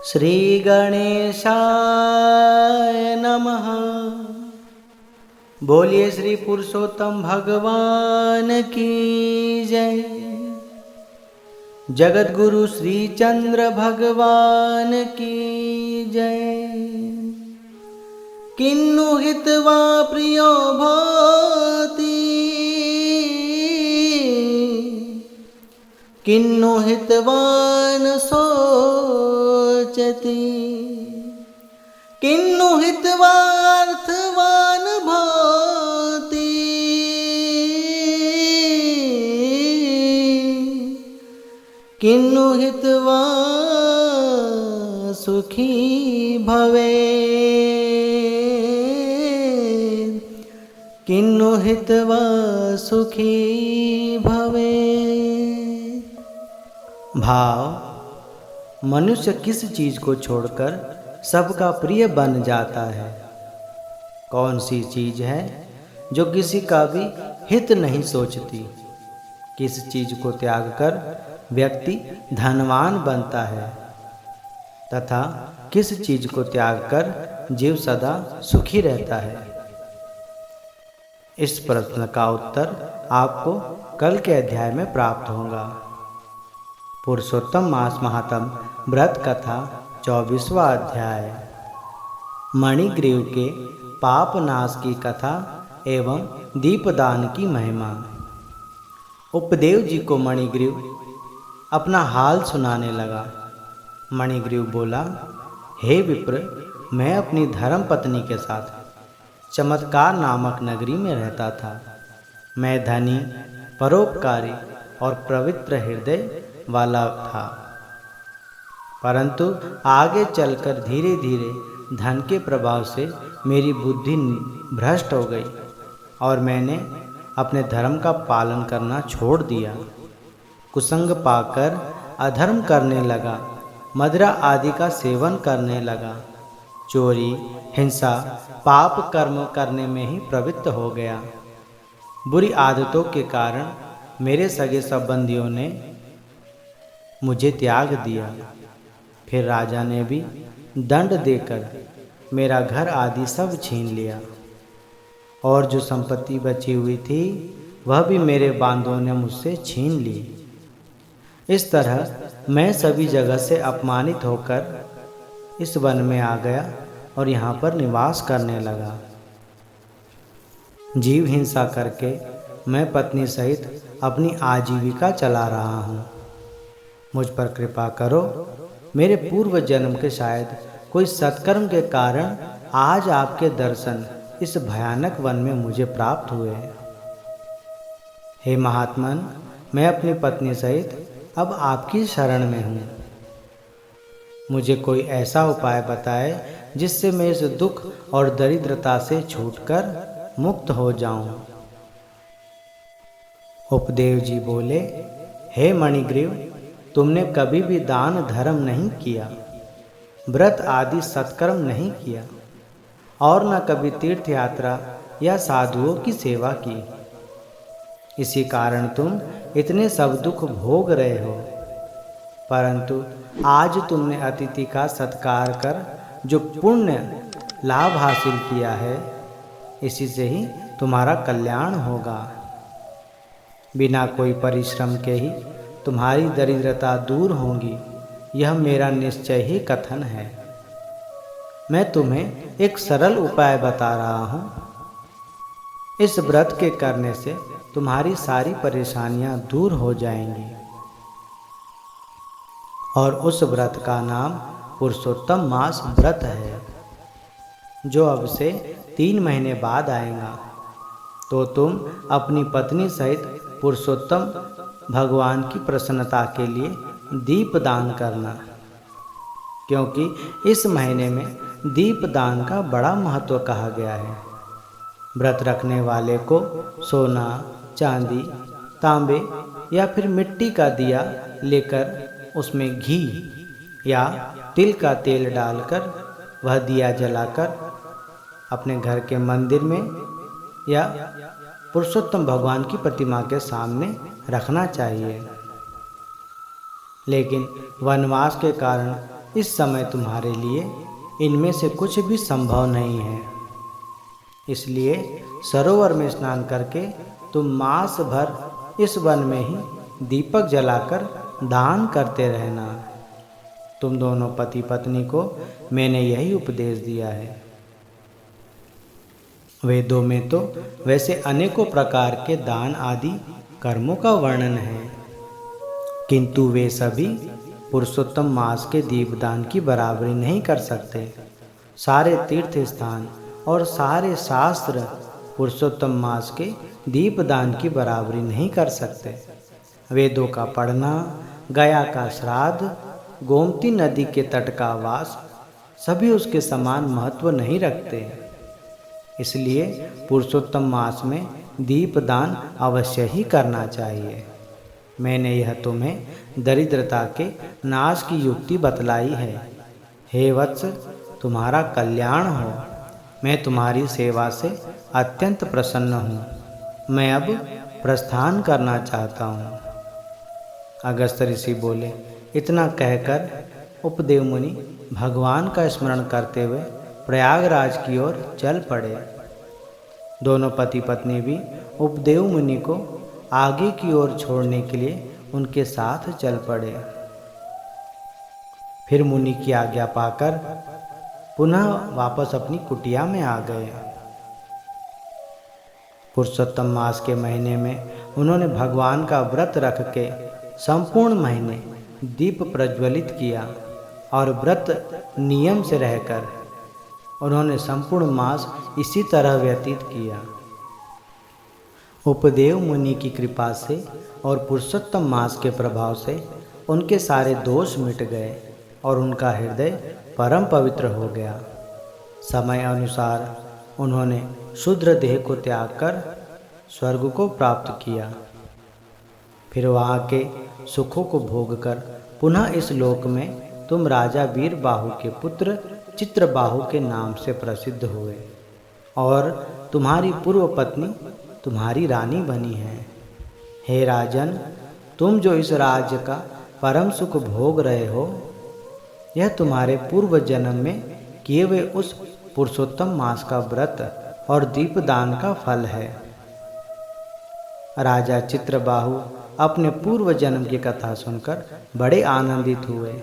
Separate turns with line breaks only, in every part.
श्री गणेशाय नमः। बोलिए श्री पुरुषोत्तम भगवान की जय। जगत गुरु श्री चंद्र भगवान की जय। किन्नु हित्वा प्रियो भवति, किन्नु हितवान् सोचति, किन्नु हित्वार्थवान् भवति, किन्नु हित्वा सुखी भवेत्, किन्नु हित्वा सुखी भवेत्। भाव, मनुष्य किस चीज को छोड़कर सबका प्रिय बन जाता है? कौन सी चीज है जो किसी का भी हित नहीं सोचती? किस चीज को त्याग कर व्यक्ति धनवान बनता है तथा किस चीज को त्याग कर जीव सदा सुखी रहता है? इस प्रश्न का उत्तर आपको कल के अध्याय में प्राप्त होगा। पुरुषोत्तम मास महात्म व्रत कथा 24वां अध्याय। मणिग्रीव के पाप नाश की कथा एवं दीपदान की महिमा। उपदेव जी को मणिग्रीव अपना हाल सुनाने लगा। मणिग्रीव बोला, हे विप्र, मैं अपनी धर्म पत्नी के साथ चमत्कार नामक नगरी में रहता था। मैं धनी, परोपकारी और पवित्र हृदय वाला था, परंतु आगे चलकर धीरे धीरे धन के प्रभाव से मेरी बुद्धि भ्रष्ट हो गई और मैंने अपने धर्म का पालन करना छोड़ दिया। कुसंग पाकर अधर्म करने लगा, मदिरा आदि का सेवन करने लगा, चोरी, हिंसा, पाप कर्म करने में ही प्रवृत्त हो गया। बुरी आदतों के कारण मेरे सगे संबंधियों ने मुझे त्याग दिया। फिर राजा ने भी दंड देकर मेरा घर आदि सब छीन लिया और जो संपत्ति बची हुई थी वह भी मेरे बांधों ने मुझसे छीन ली। इस तरह मैं सभी जगह से अपमानित होकर इस वन में आ गया और यहाँ पर निवास करने लगा। जीव हिंसा करके मैं पत्नी सहित अपनी आजीविका चला रहा हूँ। मुझ पर कृपा करो। मेरे पूर्व जन्म के शायद कोई सत्कर्म के कारण आज आपके दर्शन इस भयानक वन में मुझे प्राप्त हुए। हे महात्मन, मैं अपनी पत्नी सहित अब आपकी शरण में हूँ। मुझे कोई ऐसा उपाय बताए जिससे मैं इस दुख और दरिद्रता से छूटकर मुक्त हो जाऊं। उपदेव जी बोले, हे मणिग्रीव, तुमने कभी भी दान धर्म नहीं किया, व्रत आदि सत्कर्म नहीं किया और न कभी तीर्थ यात्रा या साधुओं की सेवा की। इसी कारण तुम इतने सब दुख भोग रहे हो। परंतु आज तुमने अतिथि का सत्कार कर जो पुण्य लाभ हासिल किया है, इसी से ही तुम्हारा कल्याण होगा। बिना कोई परिश्रम के ही तुम्हारी दरिद्रता दूर होगी, यह मेरा निश्चय ही कथन है। मैं तुम्हें एक सरल उपाय बता रहा हूँ। इस व्रत के करने से तुम्हारी सारी परेशानियाँ दूर हो जाएंगी और उस व्रत का नाम पुरुषोत्तम मास व्रत है, जो अब से 3 महीने बाद आएगा। तो तुम अपनी पत्नी सहित पुरुषोत्तम भगवान की प्रसन्नता के लिए दीपदान करना, क्योंकि इस महीने में दीपदान का बड़ा महत्व कहा गया है। व्रत रखने वाले को सोना, चांदी, तांबे या फिर मिट्टी का दिया लेकर उसमें घी या तिल का तेल डालकर वह दिया जलाकर अपने घर के मंदिर में या पुरुषोत्तम भगवान की प्रतिमा के सामने रखना चाहिए। लेकिन वनवास के कारण इस समय तुम्हारे लिए इनमें से कुछ भी संभव नहीं है। इसलिए सरोवर में स्नान करके तुम मास भर इस वन में ही दीपक जलाकर दान करते रहना। तुम दोनों पति पत्नी को मैंने यही उपदेश दिया है। वेदों में तो वैसे अनेकों प्रकार के दान आदि कर्मों का वर्णन है, किंतु वे सभी पुरुषोत्तम मास के दीपदान की बराबरी नहीं कर सकते। सारे तीर्थ स्थान और सारे शास्त्र पुरुषोत्तम मास के दीपदान की बराबरी नहीं कर सकते। वेदों का पढ़ना, गया का श्राद्ध, गोमती नदी के तट का वास सभी उसके समान महत्व नहीं रखते। इसलिए पुरुषोत्तम मास में दीपदान अवश्य ही करना चाहिए। मैंने यह तुम्हें दरिद्रता के नाश की युक्ति बतलाई है। हे वत्स, तुम्हारा कल्याण हो। मैं तुम्हारी सेवा से अत्यंत प्रसन्न हूँ। मैं अब प्रस्थान करना चाहता हूँ। अगस्त ऋषि बोले। इतना कहकर उपदेव मुनि भगवान का स्मरण करते हुए प्रयागराज की ओर चल पड़े। दोनों पति पत्नी भी उपदेव मुनि को आगे की ओर छोड़ने के लिए उनके साथ चल पड़े। फिर मुनि की आज्ञा पाकर पुनः वापस अपनी कुटिया में आ गए। पुरुषोत्तम मास के महीने में उन्होंने भगवान का व्रत रख के संपूर्ण महीने दीप प्रज्वलित किया और व्रत नियम से रहकर उन्होंने संपूर्ण मास इसी तरह व्यतीत किया। उपदेव मुनि की कृपा से और पुरुषोत्तम मास के प्रभाव से उनके सारे दोष मिट गए और उनका हृदय परम पवित्र हो गया। समय अनुसार उन्होंने शूद्र देह को त्याग कर स्वर्ग को प्राप्त किया। फिर वहाँ के सुखों को भोगकर पुनः इस लोक में तुम राजा वीर बाहु के पुत्र चित्रबाहु के नाम से प्रसिद्ध हुए और तुम्हारी पूर्व पत्नी तुम्हारी रानी बनी है। हे राजन, तुम जो इस राज्य का परम सुख भोग रहे हो, यह तुम्हारे पूर्व जन्म में किए हुए उस पुरुषोत्तम मास का व्रत और दीपदान का फल है। राजा चित्रबाहु अपने पूर्व जन्म की कथा सुनकर बड़े आनंदित हुए।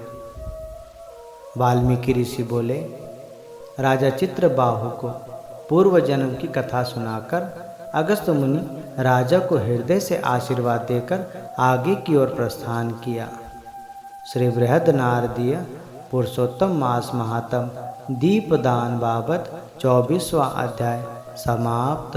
वाल्मीकि ऋषि बोले। राजा चित्रबाहु को पूर्व जन्म की कथा सुनाकर अगस्त मुनि राजा को हृदय से आशीर्वाद देकर आगे की ओर प्रस्थान किया। श्री बृहद नारदीय पुरुषोत्तम मास महात्म दीपदान बाबत 24वां अध्याय समाप्त।